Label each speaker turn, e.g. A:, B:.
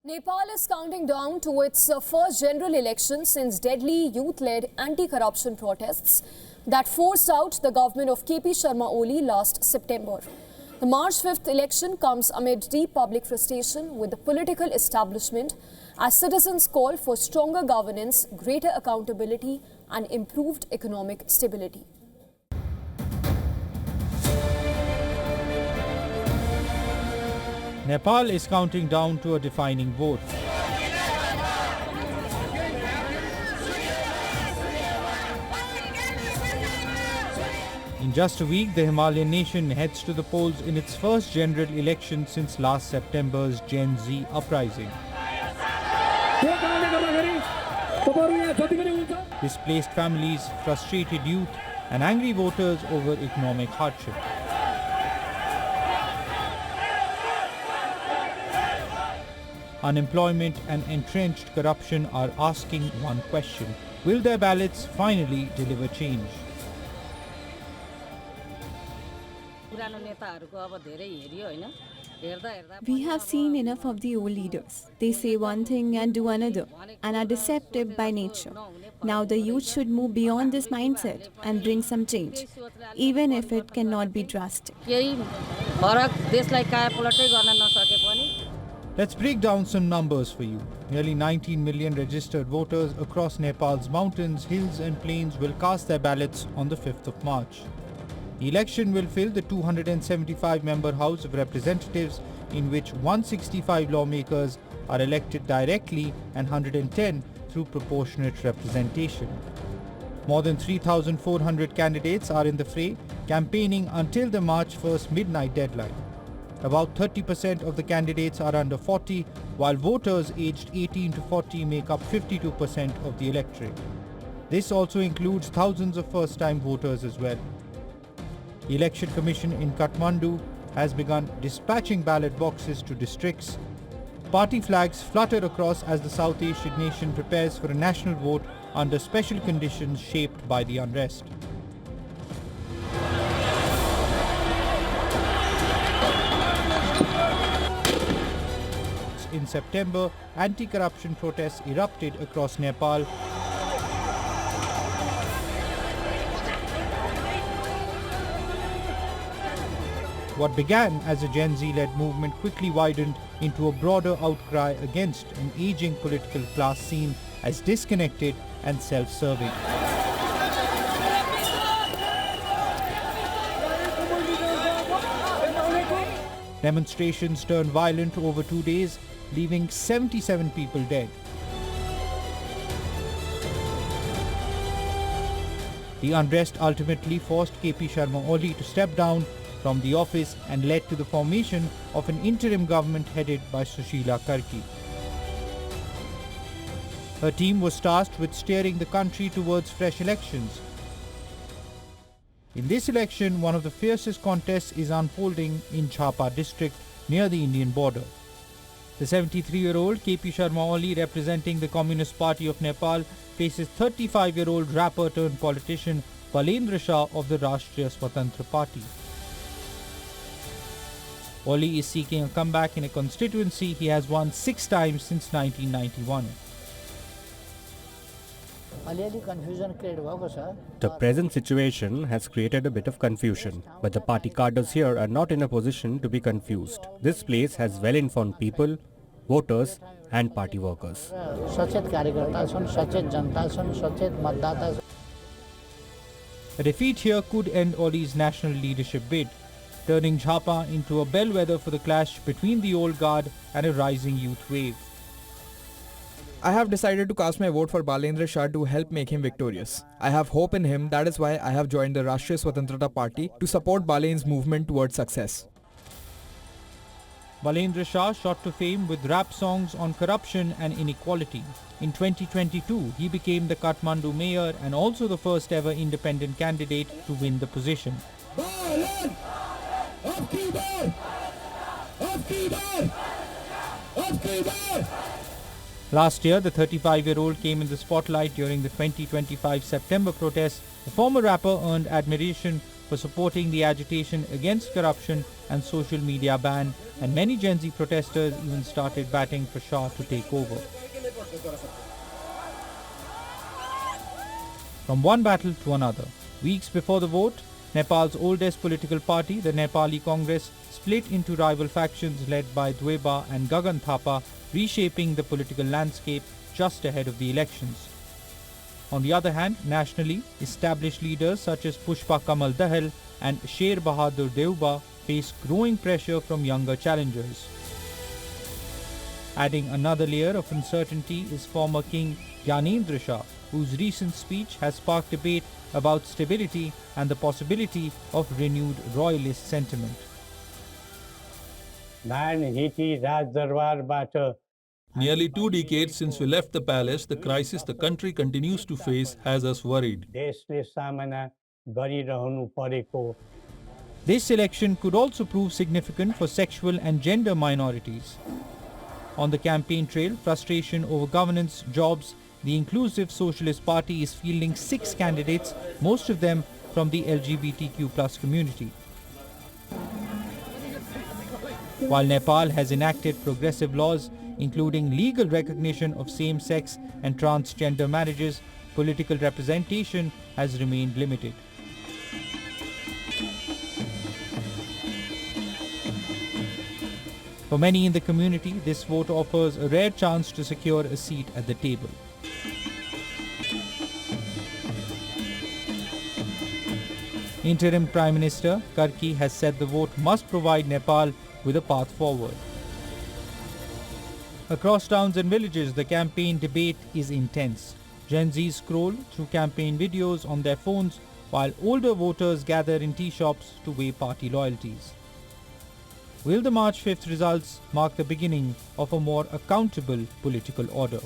A: Nepal is counting down to its first general election since deadly youth-led anti-corruption protests that forced out the government of KP Sharma Oli last September. The March 5th election comes amid deep public frustration with the political establishment as citizens call for stronger governance, greater accountability and improved economic stability.
B: Nepal is counting down to a defining vote. In just a week, the Himalayan nation heads to the polls in its first general election since last September's Gen Z uprising. Displaced families, frustrated youth, and angry voters over economic hardship. Unemployment and entrenched corruption are asking one question: will their ballots finally deliver change?
C: We have seen enough of the old leaders. They say one thing and do another and are deceptive by nature. Now the youth should move beyond this mindset and bring some change, even if it cannot be drastic.
B: Let's break down some numbers for you. Nearly 19 million registered voters across Nepal's mountains, hills and plains will cast their ballots on the 5th of March. The election will fill the 275-member House of Representatives, in which 165 lawmakers are elected directly and 110 through proportionate representation. More than 3,400 candidates are in the fray, campaigning until the March 1st midnight deadline. About 30% of the candidates are under 40, while voters aged 18 to 40 make up 52% of the electorate. This also includes thousands of first-time voters as well. The Election Commission in Kathmandu has begun dispatching ballot boxes to districts. Party flags fluttered across as the South Asian nation prepares for a national vote under special conditions shaped by the unrest. In September, anti-corruption protests erupted across Nepal. What began as a Gen Z-led movement quickly widened into a broader outcry against an aging political class seen as disconnected and self-serving. Demonstrations turned violent over 2 days, leaving 77 people dead. The unrest ultimately forced KP Sharma Oli to step down from the office and led to the formation of an interim government headed by Sushila Karki. Her team was tasked with steering the country towards fresh elections. In this election, one of the fiercest contests is unfolding in Chhapa district near the Indian border. The 73-year-old KP Sharma Oli, representing the Communist Party of Nepal, faces 35-year-old rapper turned politician Balendra Shah of the Rashtriya Swatantra Party. Oli is seeking a comeback in a constituency he has won 6 times since 1991.
D: The present situation has created a bit of confusion, but the party cadres here are not in a position to be confused. This place has well-informed people, voters and party workers.
B: A defeat here could end Oli's national leadership bid, turning Jhapa into a bellwether for the clash between the old guard and a rising youth wave.
E: I have decided to cast my vote for Balendra Shah to help make him victorious. I have hope in him. That is why I have joined the Rashtriya Swatantrata Party to support Balen's movement towards success.
B: Balendra Shah shot to fame with rap songs on corruption and inequality. In 2022, he became the Kathmandu mayor and also the first ever independent candidate to win the position. Last year, the 35-year-old came in the spotlight during the 2025 September protests. The former rapper earned admiration for supporting the agitation against corruption and social media ban, and many Gen Z protesters even started batting for Shah to take over. From one battle to another. Weeks before the vote, Nepal's oldest political party, the Nepali Congress, split into rival factions led by Dweba and Gagan Thapa, reshaping the political landscape just ahead of the elections. On the other hand, nationally, established leaders such as Pushpa Kamal Dahal and Sher Bahadur Deuba face growing pressure from younger challengers. Adding another layer of uncertainty is former King Gyanendra Shah, whose recent speech has sparked debate about stability and the possibility of renewed royalist sentiment.
F: Nearly 2 decades since we left the palace, the crisis the country continues to face has us worried.
B: This election could also prove significant for sexual and gender minorities. On the campaign trail, frustration over governance, jobs, the Inclusive Socialist Party is fielding 6 candidates, most of them from the LGBTQ+ community. While Nepal has enacted progressive laws, including legal recognition of same-sex and transgender marriages, political representation has remained limited. For many in the community, this vote offers a rare chance to secure a seat at the table. Interim Prime Minister Karki has said the vote must provide Nepal with a path forward. Across towns and villages, the campaign debate is intense. Gen Z scroll through campaign videos on their phones, while older voters gather in tea shops to weigh party loyalties. Will the March 5th results mark the beginning of a more accountable political order?